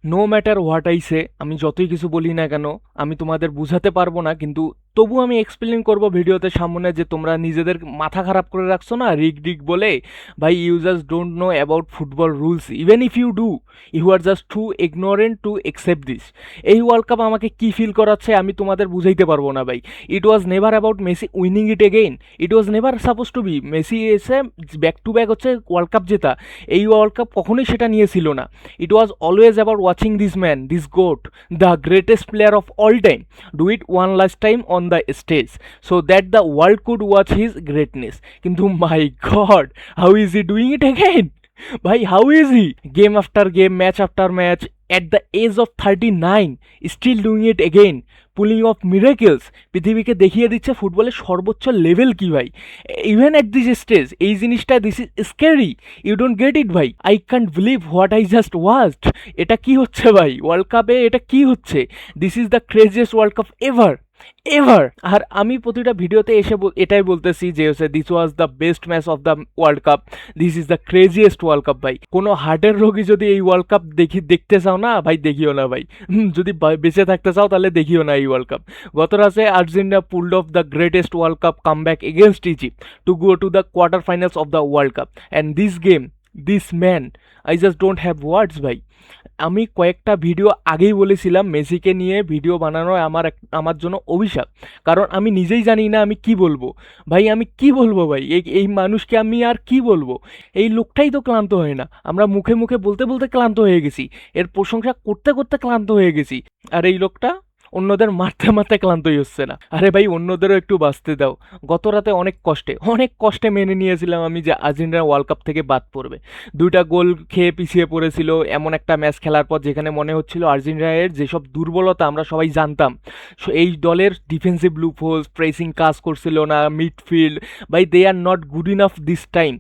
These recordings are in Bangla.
No matter what I say, আমি যতই কিছু বলি না কেন আমি তোমাদের বুঝাতে পারবো না, কিন্তু তবু আমি এক্সপ্লেন করব ভিডিওতে সামনে যে তোমরা নিজেদের মাথা খারাপ করে রাখছো না রিগ ডিগ বলে। ভাই you just don't know about football rules, even if you do you are just too ignorant to accept this. এই ওয়ার্ল্ড কাপ আমাকে কি ফিল করাচ্ছে আমি তোমাদের বুঝাইতে পারবো না ভাই। It was never about Messi winning it again, it was never supposed to be Messi এসে ব্যাক টু ব্যাক হচ্ছে ওয়ার্ল্ড কাপ জেতা। এই ওয়ার্ল্ড কাপ কখনোই সেটা নিয়েছিল না। It was always about watching this man, this GOAT, the greatest player of all time, do it one last time on the stage so that the world could watch his greatness. কিন্তু my God, how is he doing it again? Bhai, how is he? Game after game, match after match, at the age of 39, still doing it again. Pulling off miracles, পৃথিবীকে দেখিয়ে দিচ্ছে ফুটবলের সর্বোচ্চ লেভেল কি ভাই। ইভেন অ্যাট দিস স্টেজ এই জিনিসটা this is scary, you don't get it ভাই। I can't believe what I just watched. এটা কি হচ্ছে ভাই ওয়ার্ল্ড কাপে, এটা কি হচ্ছে? This is the craziest world cup ever ever. আর আমি প্রতিটা ভিডিওতে এসে এটাই বলতেছি যে হচ্ছে this was the best match of the world cup, this is the craziest world cup ভাই। কোনো হার্টের রোগী যদি এই ওয়ার্ল্ড কাপ দেখতে চাও না ভাই, দেখিও না ভাই। যদি বেঁচে থাকতে চাও তাহলে দেখিও না এই ওয়ার্ল্ড কাপ। গত রাতে Argentina pulled off the greatest world cup comeback against Egypt to go to the quarter finals of the world cup, and this game, this man, I just don't have words ভাই। আমি কয়েকটা ভিডিও আগেই বলেছিলাম মেসিকে নিয়ে ভিডিও বানানো আমার জন্য অভিশাপ, কারণ আমি নিজেই জানি না আমি কি বলবো ভাই। আমি কি বলবো ভাই, এই মানুষকে আমি আর কি বলবো? এই লোকটাই তো ক্লান্ত হয় না, আমরা মুখে মুখে বলতে বলতে ক্লান্ত হয়ে গেছি, এর প্রশংসা করতে করতে ক্লান্ত হয়ে গেছি, আর এই লোকটা অন্যদের মারতে মারতে ক্লান্তই হচ্ছে না। আরে ভাই অন্যদেরও একটু বাঁচতে দাও। গত রাতে অনেক কষ্টে মেনে নিয়েছিলাম আমি যে আর্জেন্টিনা ওয়ার্ল্ড কাপ থেকে বাদ পড়বে। দুইটা গোল খেয়ে পিছিয়ে পড়েছিল এমন একটা ম্যাচ খেলার পর যেখানে মনে হচ্ছিল আর্জেন্টিনার যেসব দুর্বলতা আমরা সবাই জানতাম, এই দলের ডিফেন্সিভ লুপহোলস, প্রেসিং কাজ করছিল না, মিডফিল্ড ভাই they are not good enough this time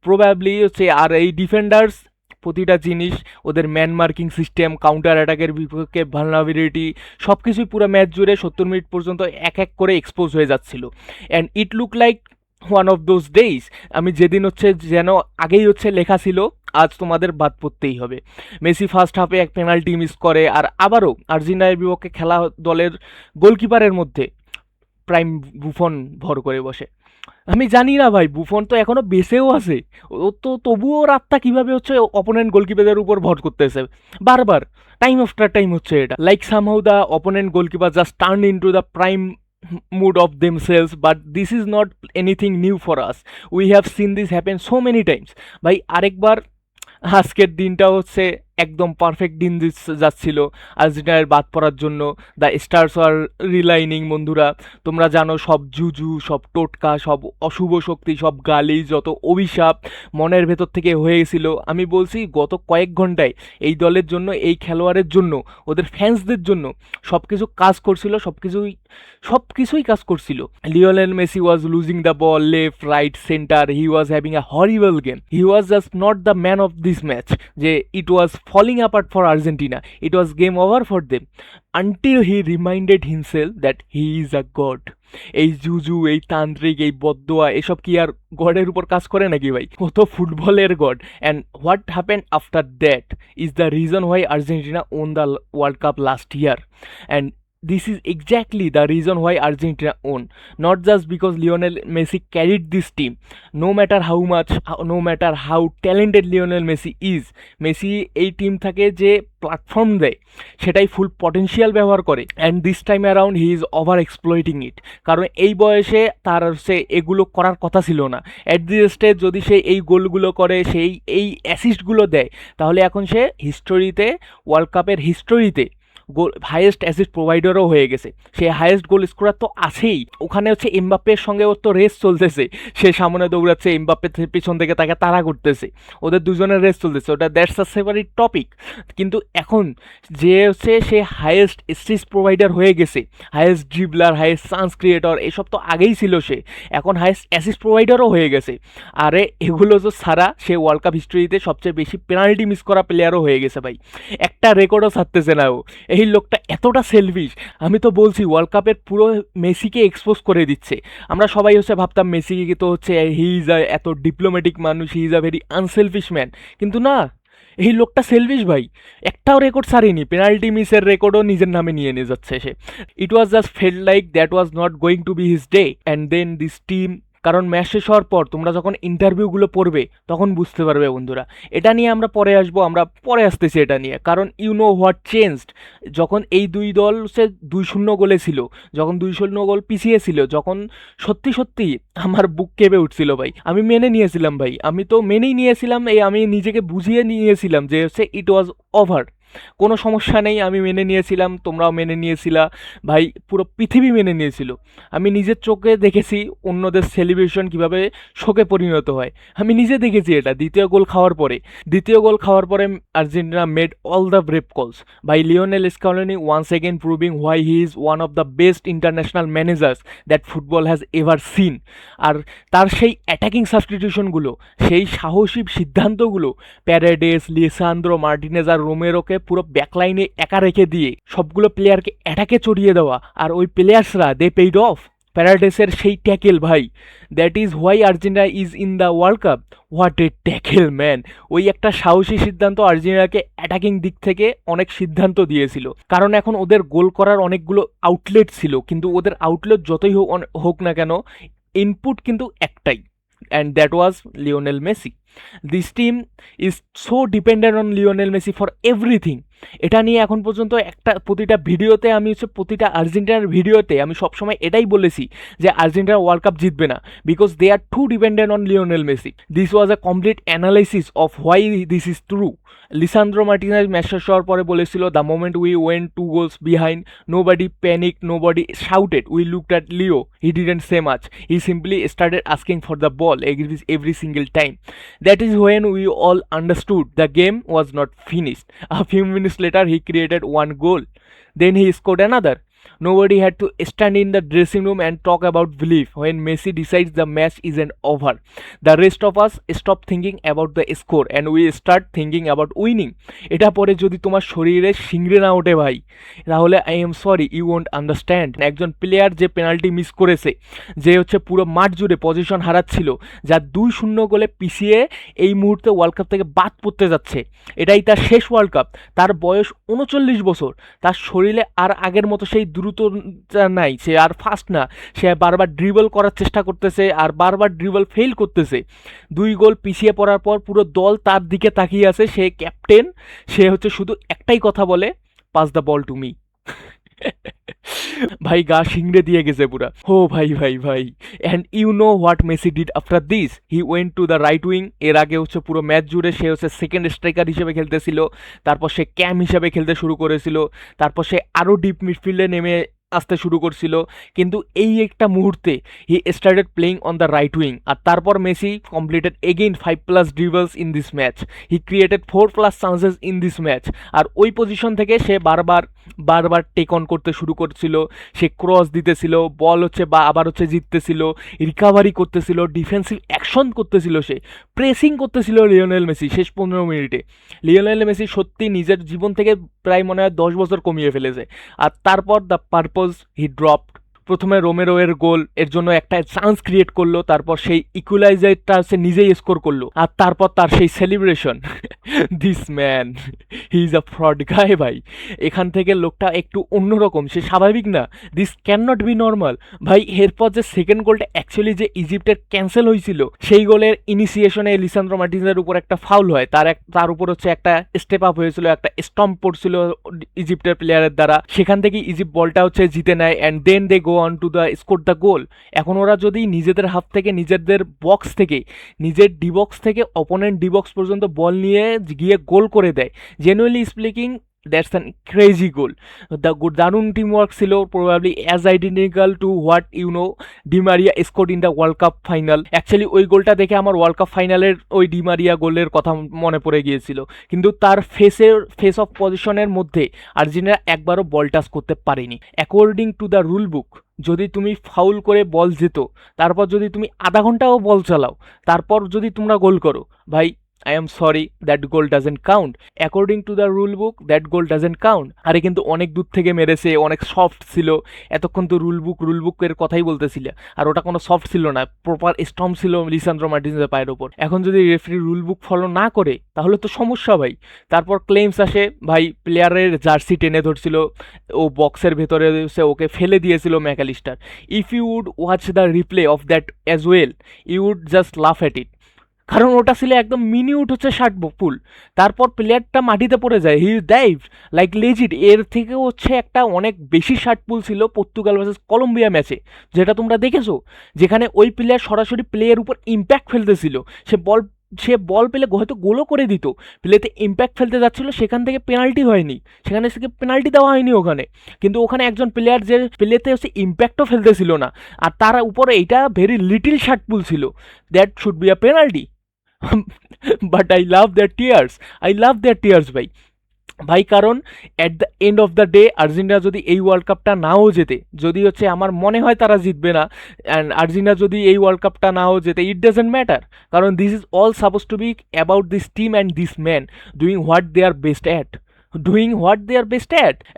probably হচ্ছে। আর এই ডিফেন্ডার্স প্রতিটা জিনিস, ওদের ম্যান মার্কিং সিস্টেম, কাউন্টার অ্যাটাকের বিপক্ষে ভালনারেবিলিটি, সব কিছুই পুরো ম্যাচ জুড়ে 70 মিনিট পর্যন্ত এক এক করে এক্সপোজ হয়ে যাচ্ছিল। And it look like one of those days, আমি যেদিন হচ্ছে যেন আগেই হচ্ছে লেখা ছিল আজ তোমাদের বাদ পড়তেই হবে। মেসি ফার্স্ট হাফে এক পেনাল্টি মিস করে, আর আবারও আর্জেন্টিনার বিপক্ষে খেলা দলের গোলকিপারের মধ্যে প্রাইম বুফন ভর করে বসে। আমি জানি না ভাই বুফন তো এখনো বেঁচেও আছে, ও তো তবুও রাতটা কিভাবে হচ্ছে অপোনেন্ট গোলকিপারদের উপর ভর করতেছে বারবার, টাইম আফটার টাইম হচ্ছে এটা। Like somehow the opponent goalkeeper just turn into the prime mood of themselves, but this is not anything new for us. We have seen this happen so many times ভাই। আরেকবার আজকের দিনটা হচ্ছে একদম পারফেক্ট দিন যাচ্ছিল আর্জেন্টিনার বাদ পড়ার জন্য। দ্য স্টার্স আর রিলাইনিং বন্ধুরা, তোমরা জানো সব জুজু, সব টোটকা, সব অশুভ শক্তি, সব গালি, যত অভিশাপ মনের ভেতর থেকে হয়েছিল, আমি বলছি গত কয়েক ঘন্টায় এই দলের জন্য, এই খেলোয়াড়ের জন্য, ওদের ফ্যান্সদের জন্য সব কিছু কাজ করছিল, সব কিছুই কাজ করছিল। Lionel Messi was losing the ball left right centre, he was having a horrible game, he was just not the man of this match, যে ইট ওয়াজ falling apart for Argentina. It was game over for them until he reminded himself that he is a god. এই জুজু, এই তান্ত্রিক, এই বদদোয়া এসব কি আর গডের উপর কাজ করে নাকি ভাই? ও তো ফুটবলের god. And what happened after that is the reason why Argentina won the world cup last year. And this is exactly the reason why Argentina won, not just because Lionel Messi carried this team. No matter how much, no matter how talented Lionel Messi is, Messi এই টিম থেকে যে প্ল্যাটফর্ম দেয় সেটাই ফুল পটেনশিয়াল ব্যবহার করে। And this time around he is over exploiting it, কারণ এই বয়সে তার সে এগুলো করার কথা ছিল না। অ্যাট দিস স্টেজ যদি সে এই গোলগুলো করে, সেই এই অ্যাসিস্টগুলো দেয়, তাহলে এখন সে হিস্টোরিতে, ওয়ার্ল্ড কাপের হিস্টোরিতে গোল হাইয়েস্ট অ্যাসিস্ট প্রোভাইডারও হয়ে গেছে। সে হাইয়েস্ট গোল স্কোরার তো আছেই। ওখানে হচ্ছে এমবাপ্পের সঙ্গে ওর তো রেস চলতেছে, সে সামনে দৌড়াচ্ছে, এমবাপ্পে পিছন থেকে তাকে তাড়া করতেছে, ওদের দুজনের রেস চলতেছে, ওটা দ্যাটস আ সেপারেট টপিক। কিন্তু এখন যে হচ্ছে সে হাইয়েস্ট অ্যাসিস্ট প্রোভাইডার হয়ে গেছে, highest dribbler, highest chance creator, এসব তো আগেই ছিল সে, এখন হাইয়েস্ট অ্যাসিস্ট প্রোভাইডারও হয়ে গেছে। আরে এগুলো তো ছাড়া সে ওয়ার্ল্ড কাপ হিস্ট্রিতে সবচেয়ে বেশি পেনাল্টি মিস করা প্লেয়ারও হয়ে গেছে ভাই, একটা রেকর্ডও ছাড়তেছে না ও। এই লোকটা এতটা সেলফিশ, আমি তো বলছি ওয়ার্ল্ড কাপের পুরো মেসিকে এক্সপোজ করে দিচ্ছে। আমরা সবাই হচ্ছে ভাবতাম মেসিকে তো হচ্ছে হি ইজ এত ডিপ্লোম্যাটিক মানুষ, he is a very unselfish man, কিন্তু না, এই লোকটা সেলফিশ ভাই, একটাও রেকর্ড ছাড়েনি, পেনাল্টি মিসের রেকর্ডও নিজের নামে নিয়ে যাচ্ছে সে। It was just felt like that was not going to be his day and then this team. কারণ ম্যাচ শেষ হওয়ার পর তোমরা যখন ইন্টারভিউগুলো পড়বে তখন বুঝতে পারবে বন্ধুরা। এটা নিয়ে আমরা পরে আসবো, আমরা পরে আসতেছি এটা নিয়ে, কারণ ইউ নো হোয়াট চেঞ্জড। যখন এই দুই দল সে 2-0 গোলে ছিল, যখন 2-0 গোল পিছিয়ে ছিল, যখন সত্যি সত্যি আমার বুক কেঁপে উঠছিল ভাই। আমি মেনে নিয়েছিলাম ভাই, আমি তো মেনেই নিয়েছিলাম, আমি নিজেকে বুঝিয়ে নিয়েছিলাম যে হচ্ছে ইট ওয়াজ ওভার, কোনো সমস্যা নেই, আমি মেনে নিয়েছিলাম, তোমরাও মেনে নিয়েছিলা ভাই, পুরো পৃথিবী মেনে নিয়েছিল। আমি নিজের চোখে দেখেছি অন্যদের সেলিব্রেশন কিভাবে শোকে পরিণত হয়, আমি নিজে দেখেছি এটা। দ্বিতীয় গোল খাওয়ার পরে Argentina made all the brave calls by Lionel Scaloni, once again proving why he is one of the best international managers that football has ever seen. আর তার সেই অ্যাটাকিং সাবস্টিটিউশনগুলো, সেই সাহসী সিদ্ধান্তগুলো, প্যারেডেস, লিসান্দ্রো মার্টিনেজ আর রোমেরোকে পুরো ব্যাকলাইনে একা রেখে দিয়ে সবগুলো প্লেয়ারকে অ্যাটাকে চড়িয়ে দেওয়া, আর ওই প্লেয়ার্সরা দে পেইড অফ। প্যারাডেসের সেই ট্যাকেল ভাই, that is why Argentina is in the world cup. What a tackle man! ওই একটা সাহসী সিদ্ধান্ত আর্জেন্টিনাকে অ্যাটাকিং দিক থেকে অনেক সিদ্ধান্ত দিয়েছিল, কারণ এখন ওদের গোল করার অনেকগুলো আউটলেট ছিল, কিন্তু ওদের আউটলেট যতই হোক না কেন, ইনপুট কিন্তু একটাই, and that was Lionel Messi. This team is so dependent on Lionel Messi for everything. এটা নিয়ে এখন পর্যন্ত প্রতিটা ভিডিওতে আমি প্রতিটা আর্জেন্টিনার ভিডিওতে আমি সবসময় এটাই বলেছি যে আর্জেন্টিনা ওয়ার্ল্ড কাপ জিতবে না, because they are too dependent on Lionel Messi. This was a complete analysis of why this is true. Lisandro Martinez match শেষ হওয়ার পরে বলেছিল, the moment we went 2 goals behind, nobody panic, nobody shouted, we looked at Leo, he didn't say much, he simply started asking for the ball every single time. That is when we all understood the game was not finished. A few minutes later, he created one goal. Then he scored another. Nobody had to stand in the dressing room and talk about belief. When Messi decides the match isn't over, the rest of us stop thinking about the score and we start thinking about winning. এটা পরে যদি তোমার শরীরে শিংড়ে না ওঠে ভাই, তাহলে I am sorry, you won't understand. একজন প্লেয়ার যে পেনাল্টি মিস করেছে, যে পুরো মাঠ জুড়ে পজিশন হারাচ্ছিল, যা 2-0 গোলে পিছিয়ে এই মুহূর্তে ওয়ার্ল্ড কাপ থেকে বাদ পড়তে যাচ্ছে, এটাই তার শেষ ওয়ার্ল্ড কাপ, তার বয়স 39 বছর, তার শরীরে আর আগের মতো সেই দ্রুততা নাই, সে আর ফাস্ট না, সে বারবার ড্রিবল করার চেষ্টা করতেছে আর বারবার ড্রিবল ফেল করতেছে। 2 গোল পিছিয়ে পড়ার পর পুরো দল তার দিকে তাকিয়ে আছে, সে ক্যাপ্টেন, সে শুধু একটাই কথা বলে, pass the ball to me. ভাই গা শিংড়ে দিয়ে গেছে পুরা। ও ভাই ভাই ভাই। And you know what Messi did after this, he went to the right wing. এর আগে পুরো ম্যাচ জুড়ে সে সেকেন্ড স্ট্রাইকার হিসেবে খেলতেছিল, তারপর সে ক্যাম হিসেবে খেলতে শুরু করেছিল, তারপর সে আরও ডিপ মিডফিল্ডে নেমে আসতে শুরু করছিল, কিন্তু এই একটা মুহূর্তে he started playing on the right wing. আর তারপর Messi completed again 5+ dribbles in this match, he created 4+ chances in this match. আর ওই পজিশন থেকে সে বারবার টেক অন করতে শুরু করছিল, সে ক্রস দিতেছিল, বল বা আবার জিততেছিল, রিকাভারি করতেছিল, ডিফেন্সিভ অ্যাকশন করতেছিল, সে প্রেসিং করতেছিল লিওনেল মেসি শেষ 15 মিনিটে। লিওনেল মেসি সত্যি নিজের জীবন থেকে প্রায় মনে হয় 10 বছর কমিয়ে ফেলেছে। আর তারপর দ্য পারপোজ হি ড্রপড। প্রথমে রোমেরোয়ের গোল এর জন্য একটা চান্স ক্রিয়েট করলো, তারপর সেই ইকুয়ালাইজারটা সে নিজেই স্কোর করলো, আর তারপর তার সেই celebration. This man, he is a fraud guy ভাই। এখান থেকে লোকটা একটু অন্যরকম, সে স্বাভাবিক না, this can not be normal ভাই। এরপর যে সেকেন্ড গোলটা অ্যাকচুয়ালি যে ইজিপ্টের ক্যান্সেল হয়েছিল, সেই গোলের ইনিশিয়েশনে লিসান্দ্রো মার্টিনেজের উপর একটা ফাউল হয়, তার উপর একটা স্টেপ আপ হয়েছিল, একটা স্টম্প পড়ছিল ইজিপ্টের প্লেয়ারের দ্বারা, সেখান থেকে ইজিপ্ট বলটা জিতে নেয়, and then they go on to the score the goal. এখন ওরা যদি নিজেদের হাফ থেকে, নিজেদের বক্স থেকে, নিজের ডিবক্স থেকে অপোনেন্ট ডিবক্স পর্যন্ত বল নিয়ে গিয়ে গোল করে দেয়, genuinely speaking that's an crazy goal. দারুণ টিম ওয়ার্ক ছিল, probably as identical to what you know Di Maria score in the world cup final. Actually ওই গোলটা দেখে আমার ওয়ার্ল্ড কাপ ফাইনালের ওই ডিমারিয়া গোলের কথা মনে পড়ে গিয়েছিল, কিন্তু তার ফেস অফ পজিশনের মধ্যে আর্জেন্টিনা একবারও বল টাচ করতে পারেনি। অ্যাকর্ডিং টু দ্য রুল বুক, যদি তুমি ফাউল করে বল যেত, তারপর যদি তুমি আধা ঘন্টাও বল চালাও, তারপর যদি তোমরা গোল করো, ভাই I am sorry, that goal doesn't count, according to the rule book that goal doesn't count. আরে কিন্তু অনেক দূর থেকে মেরেছে, অনেক সফট ছিল, এতক্ষণ তো রুল বুকের কথাই বলতেছিলে, আর ওটা কোনো সফট ছিল না, প্রপার স্টম ছিল লিসান্দ্রো মার্টিনেজের পায়ের ওপর। এখন যদি রেফারি রুল বুক ফলো না করে তাহলে তো সমস্যা ভাই। তারপর ক্লেমস আসে ভাই প্লেয়ারের জার্সি টেনে ধরছিল, ও বক্সের ভেতরে সে ওকে ফেলে দিয়েছিল Mac Allister. If you would watch the replay of that as well you would just laugh at it, কারণ ওটা ছিল একদম মিনিউট হচ্ছে শার্ট পুল। তারপর প্লেয়ারটা মাটিতে পড়ে যায়, হি ডাইভ লাইক লেজিট। এর থেকে হচ্ছে একটা অনেক বেশি শার্ট পুল ছিল পর্তুগাল ভার্সেস কলম্বিয়া ম্যাচে, যেটা তোমরা দেখেছো, যেখানে ওই প্লেয়ার সরাসরি প্লেয়ের উপর ইম্প্যাক্ট ফেলতেছিল। সে বল পেলে হয়তো গোলও করে দিত, প্লেতে ইম্প্যাক্ট ফেলতে যাচ্ছিল, সেখান থেকে পেনাল্টি হয়নি, সেখানে পেনাল্টি দেওয়া হয়নি ওখানে। কিন্তু ওখানে একজন প্লেয়ার যে প্লেতে হচ্ছে ইম্প্যাক্টও ফেলতেছিল না, আর তার উপরে এইটা ভেরি লিটিল শার্ট পুল ছিল, that should be a penalty. But I love their tears ভাই। ভাই কারণ at the end of the day Argentina যদি এই ওয়ার্ল্ড কাপটা নাও জেতে, যদি হচ্ছে আমার মনে হয় তারা জিতবে না, অ্যান্ড আর্জেন্টিনা যদি এই ওয়ার্ল্ড কাপটা নাও জেতে, ইট ডাজেন্ট ম্যাটার, কারণ this is all suppose to be about this team and this man doing what they are best at,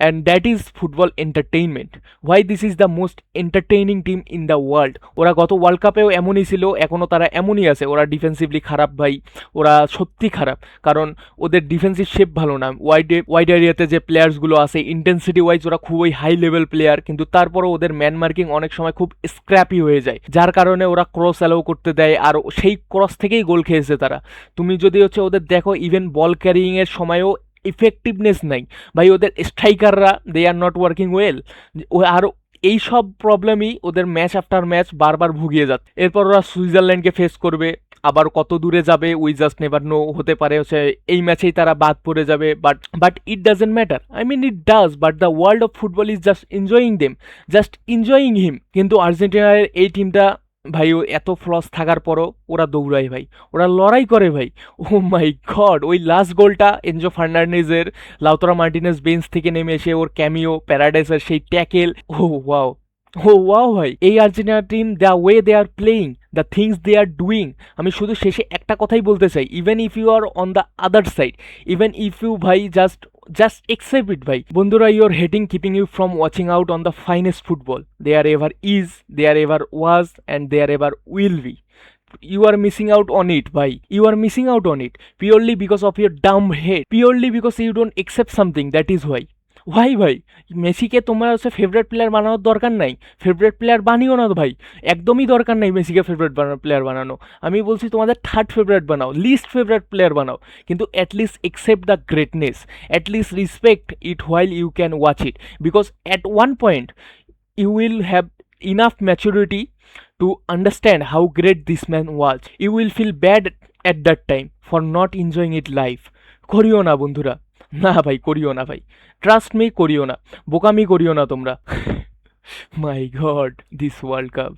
and that is football entertainment. Why this is the most entertaining team in the world? ওরা গত ওয়ার্ল্ড কাপেও এমনই ছিল, এখনও তারা এমনই আছে। ওরা ডিফেন্সিভলি খারাপ ভাই, ওরা সত্যি খারাপ, কারণ ওদের ডিফেন্সিভ শেপ ভালো না। ওয়াইড এরিয়াতে যে প্লেয়ার্সগুলো আছে ইন্টেন্সিটি ওয়াইজ ওরা খুবই হাই লেভেল প্লেয়ার, কিন্তু তারপরও ওদের ম্যান মার্কিং অনেক সময় খুব স্ক্র্যাপি হয়ে যায়, যার কারণে ওরা ক্রস অ্যালাউ করতে দেয়, আর সেই ক্রস থেকেই গোল খেয়েছে তারা। তুমি যদি হচ্ছে ওদের দেখো, ইভেন বল ক্যারিংয়ের সময়ও ইফেক্টিভনেস নাই ভাই, ওদের স্ট্রাইকাররা দে আর নট ওয়ার্কিং ওয়েল। আর এই সব প্রবলেমই ওদের ম্যাচ আফটার ম্যাচ বারবার ভুগিয়ে যাচ্ছে। এরপর ওরা সুইজারল্যান্ডকে ফেস করবে, আবার কত দূরে যাবে উই জাস্ট নেভার নো, হতে পারে হচ্ছে এই ম্যাচেই তারা বাদ পড়ে যাবে, but it doesn't matter, I mean it does, but the world of football is just enjoying him. কিন্তু আর্জেন্টিনার এই টিমটা ভাই, ও এত ফ্লস থাকার পরও ওরা দৌড়ায় ভাই, ওরা লড়াই করে ভাই। ও মাই গড, ওই লাস্ট গোলটা এনজো ফার্নান্ডেজের, লাউতারো মার্টিনেজ বেঞ্চ থেকে নেমে এসে ওর ক্যামিও, প্যারাডাইসের সেই ট্যাকেল, ও ওয়াও ভাই, এই Argentina team the way they are playing, the things they are doing, আমি শুধু শেষে একটা কথাই বলতে চাই, even if you are on the other side, even if you ভাই জাস্ট accept it ভাই। বন্ধুরা, your hating keeping you from watching out on the finest football they are ever is, they are ever was, and they are ever will be. You are missing out on it ভাই, you are missing out on it purely because of your dumb head, purely because you don't accept something, that is why ভাই মেসিকে তোমার হচ্ছে ফেভারিট প্লেয়ার বানানোর দরকার নাই, ফেভারিট প্লেয়ার বানিও না ভাই, একদমই দরকার নাই মেসিকে ফেভারিট প্লেয়ার বানানো। আমি বলছি তোমাদের থার্ড ফেভারিট বানাও, লিস্ট ফেভারিট প্লেয়ার বানাও, কিন্তু at least accept the greatness, at least respect it while you can watch it, because at one point you will have enough maturity to understand how great this man was. You will feel bad at that time for not enjoying it live. করিও না বন্ধুরা, না ভাই করিও না ভাই, ট্রাস্ট মি করিও না, বোকামি করিও না তোমরা। মাই গড, দিস ওয়ার্ল্ড কাপ।